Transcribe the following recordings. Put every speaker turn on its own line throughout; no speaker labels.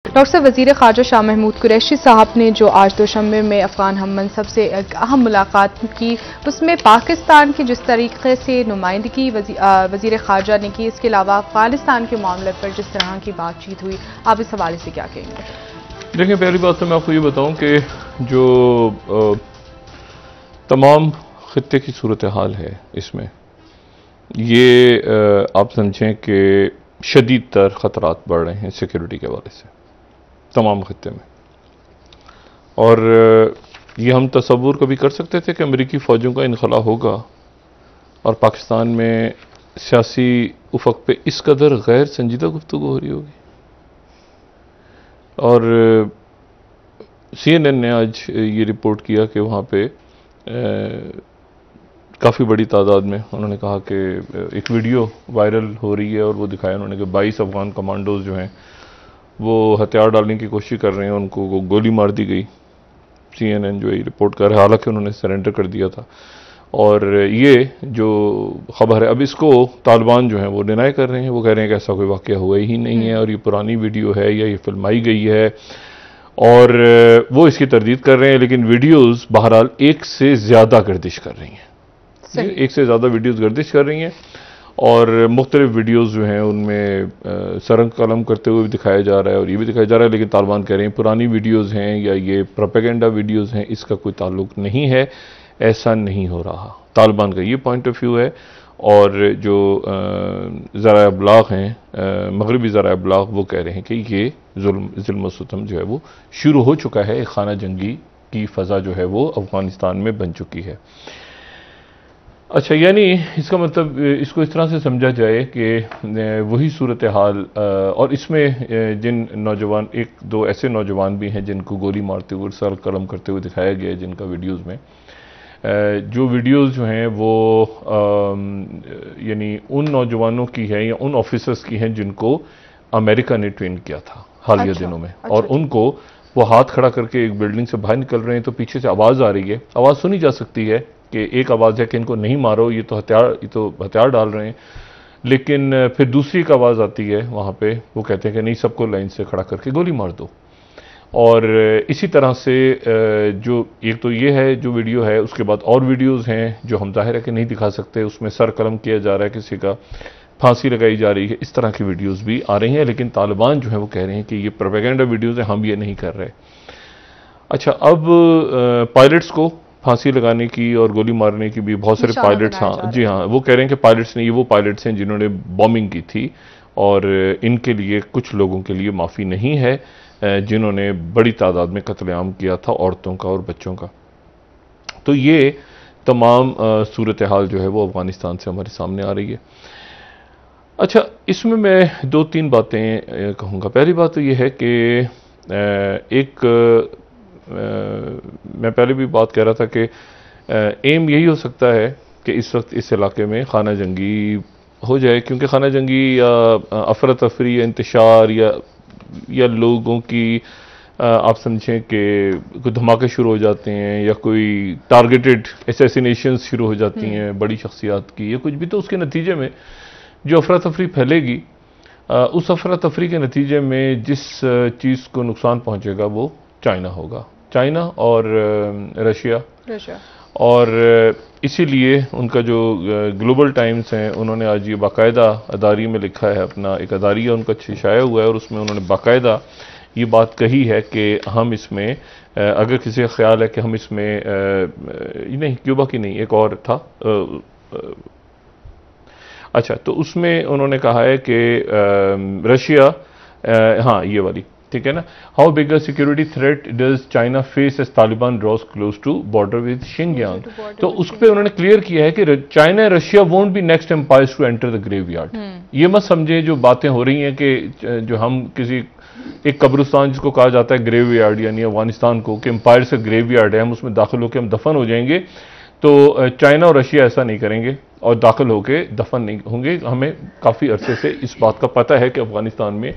Doctor साहब, वज़ीर ख़ारजा शाह महमूद कुरैशी साहब ने जो आज दोशंबे में अफ़गान हम मनसब से अहम मुलाकात की, उसमें पाकिस्तान की जिस तरीके से नुमाइंदगी वज़ीर ख़ारजा ने की, इसके अलावा अफ़गानिस्तान के मामले पर जिस तरह की बातचीत हुई, आप इस हवाले से क्या कहेंगे?
देखिए, पहली बात तो मैं आपको ये बताऊं कि जो तमाम खित्ते की सूरत हाल है इसमें, ये आप समझें कि शदीद तर ख़तरात बढ़ रहे हैं सिक्योरिटी के हवाले से तमाम खित्ते में। और ये हम तसव्वुर कभी कर सकते थे कि अमेरिकी फ़ौजों का इनखला होगा और पाकिस्तान में सियासी उफ़क़ पे इस कदर गैर संजीदा गुफ्तगू हो रही होगी। और CNN ने आज ये रिपोर्ट किया कि वहाँ पे काफ़ी बड़ी तादाद में, उन्होंने कहा कि एक वीडियो वायरल हो रही है और वो दिखाया उन्होंने कि 22 अफ़गान कमांडोज जो हैं वो हथियार डालने की कोशिश कर रहे हैं, उनको गोली मार दी गई। CNN जो ये रिपोर्ट कर रहा है, हालांकि उन्होंने सरेंडर कर दिया था। और ये जो खबर है, अब इसको तालिबान जो है वो डिनाई कर रहे हैं, वो कह रहे हैं कि ऐसा कोई वाक़या हुआ ही नहीं है और ये पुरानी वीडियो है या ये फिल्माई गई है, और वो इसकी तरदीद कर रहे हैं। लेकिन वीडियोज़ बहरहाल एक से ज़्यादा गर्दिश कर रही हैं, एक से ज़्यादा वीडियोज़ गर्दिश कर रही हैं और मुख्तलिफ वीडियोज़ जो हैं उनमें सरंग कलम करते हुए भी दिखाया जा रहा है और ये भी दिखाया जा रहा है। लेकिन तालिबान कह रहे हैं पुरानी वीडियोज़ हैं या ये प्रोपेगेंडा वीडियोज़ हैं, इसका कोई ताल्लुक नहीं है, ऐसा नहीं हो रहा। तालिबान का ये पॉइंट ऑफ व्यू है। और जो ज़राए अबलाग हैं, मगरबी ज़राए अबलाग, वो कह रहे हैं कि ये जुल्म व सितम जो है वो शुरू हो चुका है, एक खाना जंगी की फ़ज़ा जो है वो अफ़गानिस्तान में बन चुकी है। अच्छा, यानी इसका मतलब इसको इस तरह से समझा जाए कि वही सूरत हाल, और इसमें जिन नौजवान, एक दो ऐसे नौजवान भी हैं जिनको गोली मारते हुए, सर कलम करते हुए दिखाया गया है, जिनका वीडियोज़ में, जो वीडियोज़ जो हैं वो यानी उन नौजवानों की है या उन ऑफिसर्स की हैं जिनको अमेरिका ने ट्रेन किया था हालिया दिनों में। और उनको वो हाथ खड़ा करके एक बिल्डिंग से बाहर निकल रहे हैं तो पीछे से आवाज़ आ रही है, आवाज़ सुनी जा सकती है कि एक आवाज़ है कि इनको नहीं मारो, ये तो हथियार डाल रहे हैं। लेकिन फिर दूसरी एक आवाज़ आती है वहाँ पे, वो कहते हैं कि नहीं, सबको लाइन से खड़ा करके गोली मार दो। और इसी तरह से जो एक तो ये है जो वीडियो है, उसके बाद और वीडियोज़ हैं जो हम ज़ाहिर है कि नहीं दिखा सकते, उसमें सर कलम किया जा रहा है, किसी का फांसी लगाई जा रही है, इस तरह की वीडियोज़ भी आ रही हैं। लेकिन तालिबान जो है वो कह रहे हैं कि ये प्रोपेगेंडा वीडियोज़ हैं, हम ये नहीं कर रहे। अच्छा, अब पायलट्स को फांसी लगाने की और गोली मारने की भी बहुत सारे पायलट्स, हाँ जी हाँ, वो कह रहे हैं कि पायलट्स ने, ये वो पायलट्स हैं जिन्होंने बॉम्बिंग की थी और इनके लिए, कुछ लोगों के लिए माफ़ी नहीं है जिन्होंने बड़ी तादाद में कत्लेआम किया था औरतों का और बच्चों का। तो ये तमाम सूरत हाल जो है वो अफ़गानिस्तान से हमारे सामने आ रही है। अच्छा, इसमें मैं दो तीन बातें कहूँगा। पहली बात तो ये है कि मैं पहले भी बात कह रहा था कि एम यही हो सकता है कि इस वक्त इस इलाके में खाना जंगी हो जाए, क्योंकि खाना जंगी या अफरा तफरी या इंतशार या लोगों की आप समझें कि कोई धमाके शुरू हो जाते हैं या कोई टारगेटेड असैसिनेशन शुरू हो जाती हैं बड़ी शख्सियात की या कुछ भी, तो उसके नतीजे में जो अफरा तफरी फैलेगी, उस अफरा तफरी के नतीजे में जिस चीज़ को नुकसान पहुंचेगा वो चाइना होगा, चाइना और रशिया। और इसीलिए उनका जो ग्लोबल टाइम्स हैं, उन्होंने आज ये बाकायदा अदारी में लिखा है, अपना एक अदारिया उनका छाया हुआ है और उसमें उन्होंने बाकायदा ये बात कही है कि हम इसमें, अगर किसी का ख्याल है कि हम इसमें नहीं, क्यूबा की नहीं, एक और था, अच्छा, तो उसमें उन्होंने कहा है कि रशिया, हाँ ये वाली, ठीक है ना, how big a security threat does China face as Taliban draws close to border with Xinjiang. तो उस पर उन्होंने क्लियर किया है कि China Russia won't be next empires to enter the graveyard. ये मत समझे जो बातें हो रही हैं कि जो हम किसी एक कब्रिस्तान जिसको कहा जाता है ग्रेवयार्ड, यानी अफगानिस्तान को, कि एम्पायर से ग्रेवयार्ड है, हम उसमें दाखिल होकर हम दफन हो जाएंगे, तो चाइना और रशिया ऐसा नहीं करेंगे और दाखिल होकर दफन नहीं होंगे। हमें काफ़ी अरसे से इस बात का पता है कि अफगानिस्तान में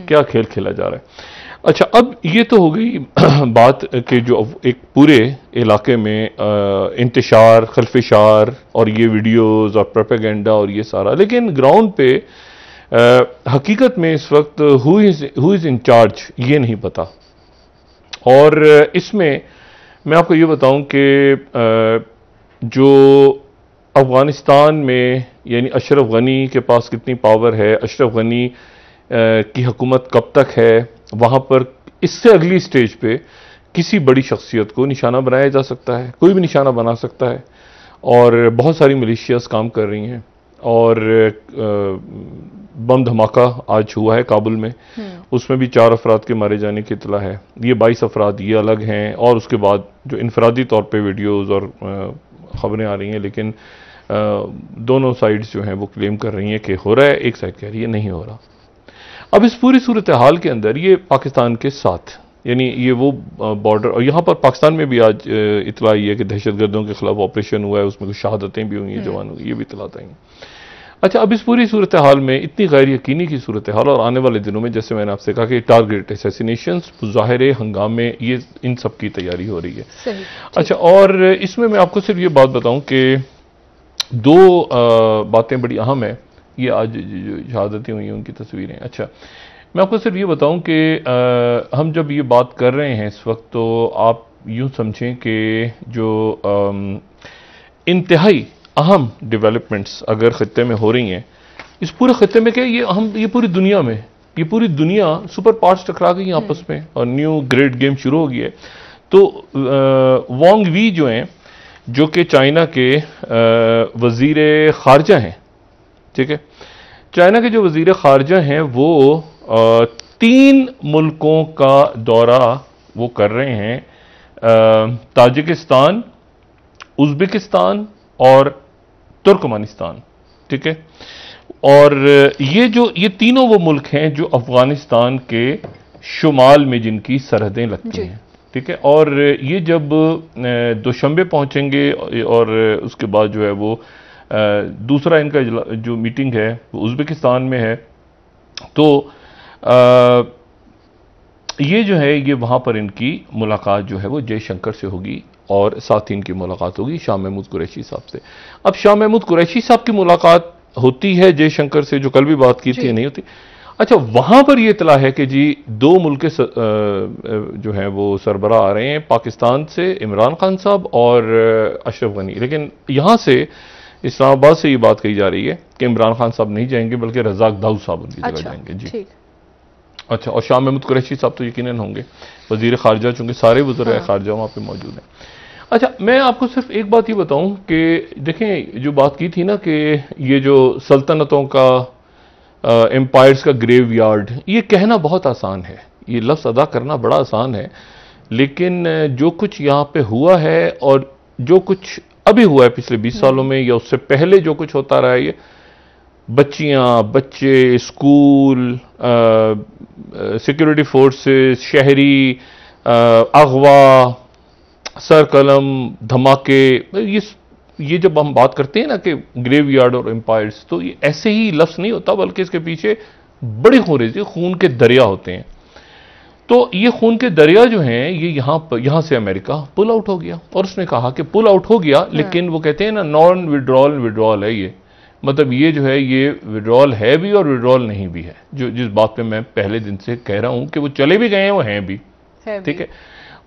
क्या खेल खेला जा रहा है। अच्छा, अब ये तो हो गई बात कि जो एक पूरे इलाके में इंतशार, खल्फिशार और ये वीडियोस और प्रोपेगेंडा और ये सारा, लेकिन ग्राउंड पे हकीकत में इस वक्त हु इज इन चार्ज ये नहीं पता। और इसमें मैं आपको ये बताऊं कि जो अफगानिस्तान में यानी अशरफ गनी के पास कितनी पावर है, अशरफ गनी की हुकूमत कब तक है, वहां पर इससे अगली स्टेज पे किसी बड़ी शख्सियत को निशाना बनाया जा सकता है, कोई भी निशाना बना सकता है। और बहुत सारी मिलिशियाज काम कर रही हैं। और बम धमाका आज हुआ है काबुल में, उसमें भी 4 अफराद के मारे जाने की इतला है। ये 22 अफराद ये अलग हैं, और उसके बाद जो इनफरादी तौर पे वीडियोज़ और खबरें आ रही हैं, लेकिन दोनों साइड्स जो हैं वो क्लेम कर रही हैं कि हो रहा है, एक साइड कह रही है नहीं हो रहा। अब इस पूरी सूरत हाल के अंदर ये पाकिस्तान के साथ, यानी ये वो बॉर्डर, और यहाँ पर पाकिस्तान में भी आज इतला आई है कि दहशतगर्दों के खिलाफ ऑपरेशन हुआ है, उसमें कुछ शहादतें भी हुई हैं जवानों की, ये भी इतला आई हैं। अच्छा, अब इस पूरी सूरत हाल में इतनी गैर यकीनी की सूरत हाल, और आने वाले दिनों में जैसे मैंने आपसे कहा कि टारगेट असैसिनेशंस, मुजाहरे, हंगामे, ये इन सब की तैयारी हो रही है।
सही,
अच्छा, और इसमें मैं आपको सिर्फ ये बात बताऊं कि 2 बातें बड़ी अहम है। ये आज जो शहादतें हुई हैं उनकी तस्वीरें। अच्छा, मैं आपको सिर्फ ये बताऊं कि हम जब ये बात कर रहे हैं इस वक्त, तो आप यूं समझें कि जो इंतहाई अहम डेवलपमेंट्स अगर खत्ते में हो रही हैं, इस पूरे खत्ते में क्या ये पूरी दुनिया में, ये पूरी दुनिया सुपर पावर्स टकरा गई आपस में, और न्यू ग्रेट गेम शुरू हो गई है। तो वांग वी जो हैं, जो कि चाइना के वजीर खारजा हैं, ठीक है, चाइना के जो वजीर खारजा हैं वो 3 मुल्कों का दौरा वो कर रहे हैं, ताजिकिस्तान, उज़्बेकिस्तान और तुर्कमेनिस्तान, ठीक है। और ये तीनों वो मुल्क हैं जो अफगानिस्तान के शुमाल में जिनकी सरहदें लगती हैं, ठीक है। और ये जब दोशंबे पहुंचेंगे, और उसके बाद जो है वो दूसरा इनका जो मीटिंग है वो उज़्बेकिस्तान में है, तो ये जो है ये वहां पर इनकी मुलाकात जो है वो जयशंकर से होगी, और साथ ही इनकी मुलाकात होगी शाह महमूद कुरैशी साहब से। अब शाह महमूद कुरैशी साहब की मुलाकात होती है जयशंकर से, जो कल भी बात की थी, नहीं होती। अच्छा, वहां पर यह इतला है कि जी 2 मुल्क के जो हैं वो सरबराह आ रहे हैं, पाकिस्तान से इमरान खान साहब और अशरफ गनी। लेकिन यहां से इस्लामाबाद से ये बात कही जा रही है कि इमरान खान साहब नहीं जाएंगे, बल्कि रज़ाक दाऊद साहब उनकी जगह जाएंगे। जी, अच्छा, और शाह महमूद कुरैशी साहब तो यकीनन होंगे, वजीर खारजा, चूंकि सारे वज़ीर खारजा वहां पर मौजूद हैं। अच्छा, मैं आपको सिर्फ एक बात ये बताऊं कि देखें, जो बात की थी ना कि ये जो सल्तनतों का, एम्पायर्स का ग्रेवयार्ड, ये कहना बहुत आसान है, ये लफ्ज़ अदा करना बड़ा आसान है, लेकिन जो कुछ यहाँ पे हुआ है और जो कुछ अभी हुआ है पिछले 20 सालों में, या उससे पहले जो कुछ होता रहा है, ये बच्चियां, बच्चे, स्कूल, सिक्योरिटी फोर्सेस, शहरी अगवा, सरकलम, धमाके, ये जब हम बात करते हैं ना कि ग्रेवयार्ड और एम्पायर्स, तो ये ऐसे ही लफ्ज़ नहीं होता, बल्कि इसके पीछे बड़ी खूनरेज़ी, खून के दरिया होते हैं। तो ये खून के दरिया जो हैं, ये यहाँ से अमेरिका पुल आउट हो गया, और उसने कहा कि पुल आउट हो गया, लेकिन वो कहते हैं ना, नॉन विड्रॉल है ये, मतलब ये जो है ये विड्रॉल है भी और विड्रॉल नहीं भी है। जिस बात पे मैं पहले दिन से कह रहा हूं कि वो चले भी गए हैं, वो हैं भी, ठीक है।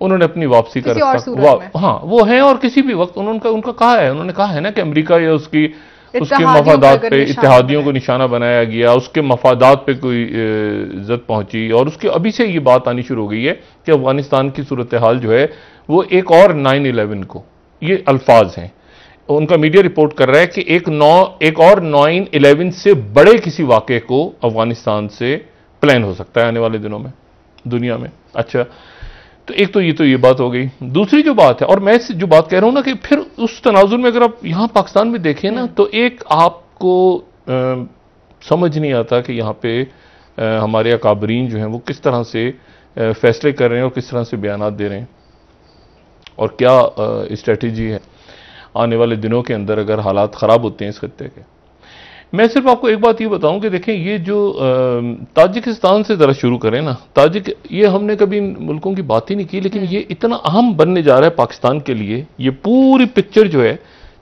उन्होंने अपनी वापसी का रास्ता, हाँ वो है, और किसी भी वक्त उनका कहा है, उन्होंने कहा है ना कि अमेरिका या उसके मफादात पे, इत्तेहादियों को निशाना बनाया गया, उसके मफादात पे कोई इज्जत पहुंची, और उसके अभी से ये बात आनी शुरू हो गई है कि अफगानिस्तान की सूरत हाल जो है वो एक और 9/11 को, ये अल्फाज हैं, उनका मीडिया रिपोर्ट कर रहा है कि एक और 9/11 से बड़े किसी वाक़े को अफगानिस्तान से प्लान हो सकता है आने वाले दिनों में दुनिया में। अच्छा, तो एक तो ये बात हो गई। दूसरी जो बात है, और मैं जो बात कह रहा हूं ना कि फिर उस तनाजुर में अगर आप यहां पाकिस्तान में देखें ना, तो एक आपको समझ नहीं आता कि यहां पे हमारे अकाबरीन जो हैं वो किस तरह से फैसले कर रहे हैं और किस तरह से बयान दे रहे हैं, और क्या स्ट्रेटेजी है आने वाले दिनों के अंदर अगर हालात ख़राब होते हैं इस खत्ते के। मैं सिर्फ आपको एक बात ये बताऊं कि देखें, ये जो ताजिकिस्तान से ज़रा शुरू करें ना, ये हमने कभी इन मुल्कों की बात ही नहीं की, लेकिन ये इतना अहम बनने जा रहा है पाकिस्तान के लिए। ये पूरी पिक्चर जो है,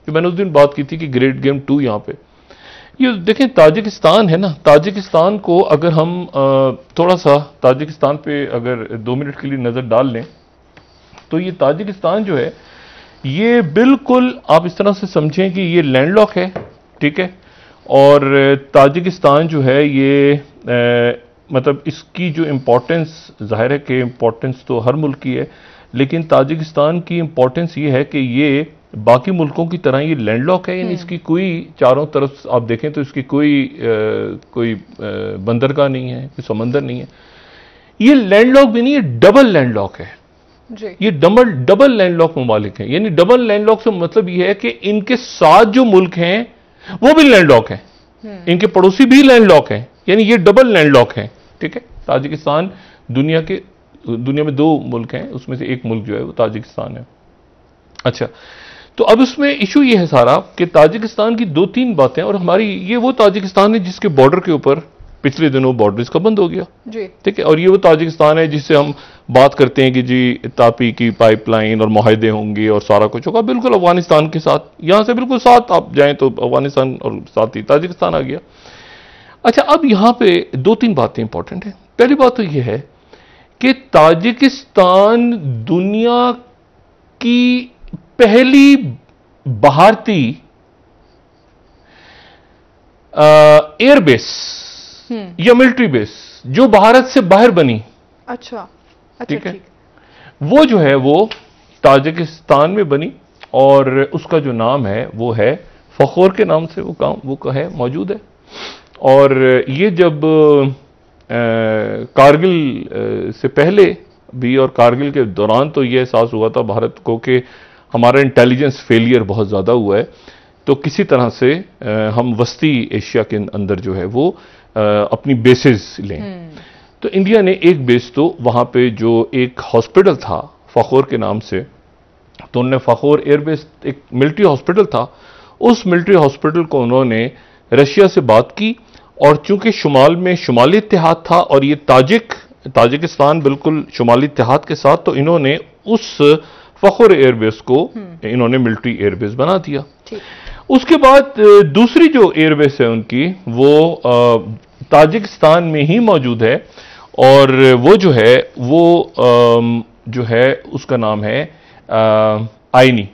जो मैंने उस दिन बात की थी कि ग्रेट गेम 2 यहाँ पे, ये देखें, ताजिकिस्तान है ना, ताजिकिस्तान को अगर हम थोड़ा सा ताजिकिस्तान पे अगर 2 मिनट के लिए नज़र डाल लें, तो ये ताजिकिस्तान जो है ये बिल्कुल आप इस तरह से समझें कि ये लैंडलॉक है, ठीक है। और ताजिकिस्तान जो है ये मतलब इसकी जो इम्पोर्टेंस, जाहिर है कि इम्पोर्टेंस तो हर मुल्क की है, लेकिन ताजिकिस्तान की इम्पोर्टेंस ये है कि ये बाकी मुल्कों की तरह ये लैंडलॉक है, यानी इसकी कोई चारों तरफ आप देखें तो इसकी कोई बंदरगाह नहीं है, कोई समंदर नहीं है। ये लैंडलॉक भी नहीं, ये डबल लैंडलॉक है
जी।
ये डबल लैंडलॉक ममालिक हैं। यानी डबल लैंडलॉक से मतलब ये है कि इनके साथ जो मुल्क हैं वो भी लैंडलॉक हैं, इनके पड़ोसी भी लैंडलॉक हैं, यानी ये डबल लैंडलॉक है, ठीक है। ताजिकिस्तान दुनिया में 2 मुल्क हैं, उसमें से एक मुल्क जो है वो ताजिकिस्तान है। अच्छा, तो अब उसमें इशू ये है सारा कि ताजिकिस्तान की 2-3 बातें, और हमारी ये वो ताजिकिस्तान है जिसके बॉर्डर के ऊपर पिछले दिनों बॉर्डर इसका बंद हो गया, ठीक है। और ये वो ताजिकिस्तान है जिससे हम बात करते हैं कि जी तापी की पाइपलाइन और मुआहदे होंगे और सारा कुछ होगा, बिल्कुल अफगानिस्तान के साथ, यहां से बिल्कुल साथ आप जाएं तो अफगानिस्तान और साथ ही ताजिकिस्तान आ गया। अच्छा, अब यहां पे 2-3 बातें इंपॉर्टेंट हैं। पहली बात तो यह है कि ताजिकिस्तान दुनिया की पहली भारतीय एयरबेस या मिलिट्री बेस जो भारत से बाहर बनी,
अच्छा,
ठीक है, वो जो है वो ताजिकिस्तान में बनी, और उसका जो नाम है वो है फखोर के नाम से वो है मौजूद है। और ये जब कारगिल से पहले भी और कारगिल के दौरान तो ये एहसास हुआ था भारत को कि हमारा इंटेलिजेंस फेलियर बहुत ज़्यादा हुआ है, तो किसी तरह से हम वस्ती एशिया के अंदर जो है वो अपनी बेसेस लें। तो इंडिया ने एक बेस तो वहां पे जो एक हॉस्पिटल था फखोर के नाम से, तो उन्होंने फखोर एयरबेस, एक मिलिट्री हॉस्पिटल था, उस मिलिट्री हॉस्पिटल को उन्होंने रशिया से बात की, और चूंकि शुमाल में शुमाली इत्तेहाद था और ये ताजिकिस्तान बिल्कुल शुमाली इत्तेहाद के साथ, तो इन्होंने उस फखोर एयरबेस को इन्होंने मिलिट्री एयरबेस बना दिया। उसके बाद दूसरी जो एयरबेस है उनकी वो ताजिकिस्तान में ही मौजूद है, और वो जो है वो जो है उसका नाम है आईनी,